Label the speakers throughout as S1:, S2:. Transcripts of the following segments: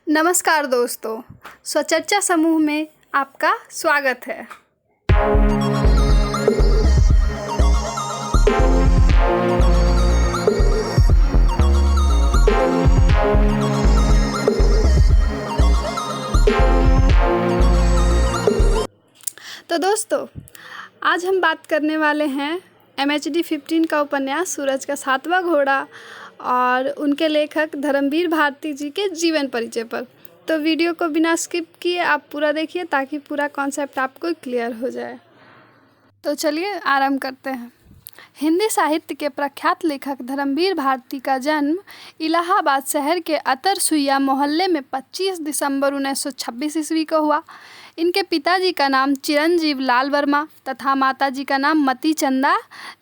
S1: नमस्कार दोस्तों, स्वचर्चा समूह में आपका स्वागत है। तो दोस्तों, आज हम बात करने वाले हैं MHD 15 का उपन्यास सूरज का सातवां घोड़ा और उनके लेखक धर्मवीर भारती जी के जीवन परिचय पर। तो वीडियो को बिना स्किप किए आप पूरा देखिए ताकि पूरा कॉन्सेप्ट आपको क्लियर हो जाए। तो चलिए आरंभ करते हैं। हिंदी साहित्य के प्रख्यात लेखक धर्मवीर भारती का जन्म इलाहाबाद शहर के अतर सुइया मोहल्ले में 25 दिसंबर 1926 ईस्वी को हुआ। इनके पिताजी का नाम चिरंजीव लाल वर्मा तथा माताजी का नाम मती चंदा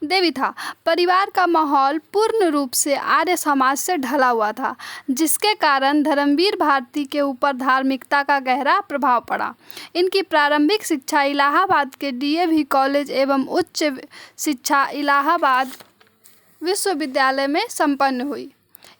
S1: देवी था। परिवार का माहौल पूर्ण रूप से आर्य समाज से ढला हुआ था, जिसके कारण धर्मवीर भारती के ऊपर धार्मिकता का गहरा प्रभाव पड़ा। इनकी प्रारंभिक शिक्षा इलाहाबाद के DAV कॉलेज एवं उच्च शिक्षा इलाहाबाद विश्वविद्यालय में संपन्न हुई।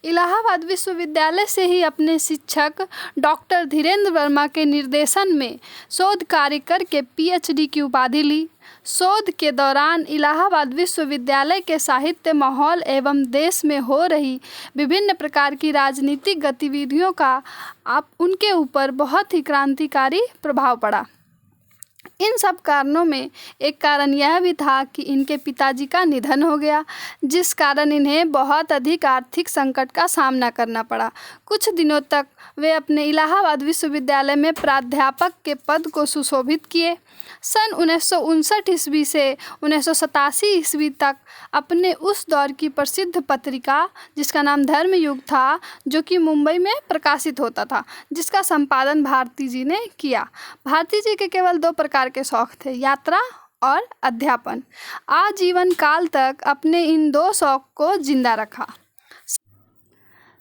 S1: इलाहाबाद विश्वविद्यालय से ही अपने शिक्षक डॉक्टर धीरेन्द्र वर्मा के निर्देशन में शोध कार्य करके PhD की उपाधि ली। शोध के दौरान इलाहाबाद विश्वविद्यालय के साहित्य माहौल एवं देश में हो रही विभिन्न प्रकार की राजनीतिक गतिविधियों का उनके ऊपर बहुत ही क्रांतिकारी प्रभाव पड़ा। इन सब कारणों में एक कारण यह भी था कि इनके पिताजी का निधन हो गया, जिस कारण इन्हें बहुत अधिक आर्थिक संकट का सामना करना पड़ा। कुछ दिनों तक वे अपने इलाहाबाद विश्वविद्यालय में प्राध्यापक के पद को सुशोभित किए। सन 1959 ईस्वी से 1987 ईस्वी तक अपने उस दौर की प्रसिद्ध पत्रिका, जिसका नाम धर्मयुग था, जो कि मुंबई में प्रकाशित होता था, जिसका संपादन भारती जी ने किया। भारती जी के केवल 2 प्रकार के शौक थे, यात्रा और अध्यापन। आजीवन काल तक अपने इन 2 शौक को जिंदा रखा।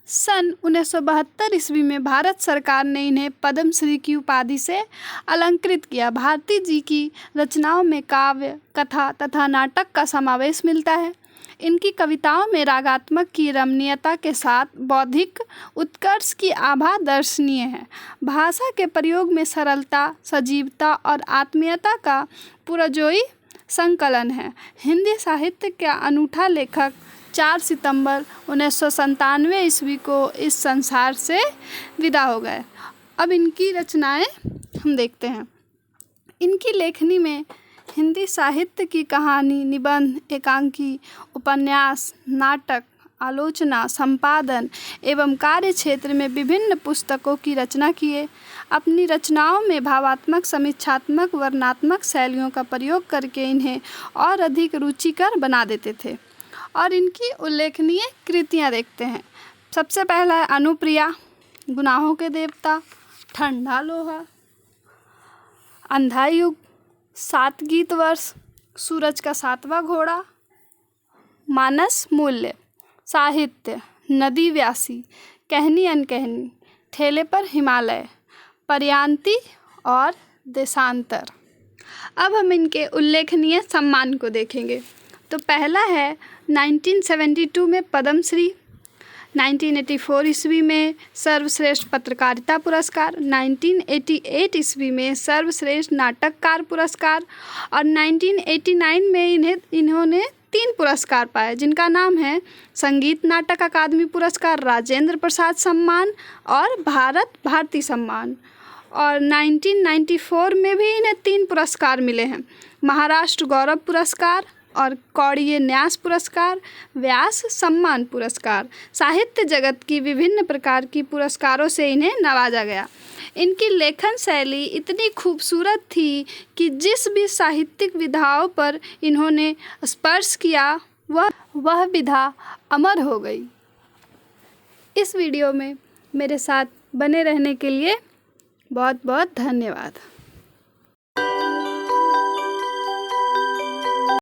S1: सन 1972 ईस्वी में भारत सरकार ने इन्हें पद्मश्री की उपाधि से अलंकृत किया। भारती जी की रचनाओं में काव्य, कथा तथा नाटक का समावेश मिलता है। इनकी कविताओं में रागात्मक की रमणीयता के साथ बौद्धिक उत्कर्ष की आभा दर्शनीय है। भाषा के प्रयोग में सरलता, सजीवता और आत्मीयता का पुरजोई संकलन है। हिंदी साहित्य का अनूठा लेखक 4 सितंबर 1997 ईस्वी को इस संसार से विदा हो गए। अब इनकी रचनाएं हम देखते हैं। इनकी लेखनी में हिंदी साहित्य की कहानी, निबंध, एकांकी, उपन्यास, नाटक, आलोचना, संपादन एवं कार्य क्षेत्र में विभिन्न पुस्तकों की रचना किए। अपनी रचनाओं में भावात्मक, समीक्षात्मक, वर्णनात्मक शैलियों का प्रयोग करके इन्हें और अधिक रुचिकर बना देते थे। और इनकी उल्लेखनीय कृतियाँ देखते हैं। सबसे पहला है अनुप्रिया, गुनाहों के देवता, ठंडा लोहा, अंधा युग, 7 गीत वर्ष, सूरज का सातवां घोड़ा, मानस मूल्य, साहित्य, नदी व्यासी, कहनी अनकहनी, ठेले पर हिमालय, पर्यांती और देशांतर। अब हम इनके उल्लेखनीय सम्मान को देखेंगे। तो पहला है 1972 में पद्मश्री, 1984 ईस्वी में सर्वश्रेष्ठ पत्रकारिता पुरस्कार, 1988 ईस्वी में सर्वश्रेष्ठ नाटककार पुरस्कार और 1989 में इन्होंने 3 पुरस्कार पाए, जिनका नाम है संगीत नाटक अकादमी पुरस्कार, राजेंद्र प्रसाद सम्मान और भारत भारती सम्मान। और 1994 में भी इन्हें 3 पुरस्कार मिले हैं, महाराष्ट्र गौरव पुरस्कार और कौड़िय न्यास पुरस्कार, व्यास सम्मान पुरस्कार। साहित्य जगत की विभिन्न प्रकार की पुरस्कारों से इन्हें नवाजा गया। इनकी लेखन शैली इतनी खूबसूरत थी कि जिस भी साहित्यिक विधाओं पर इन्होंने स्पर्श किया वह विधा अमर हो गई। इस वीडियो में मेरे साथ बने रहने के लिए बहुत बहुत धन्यवाद।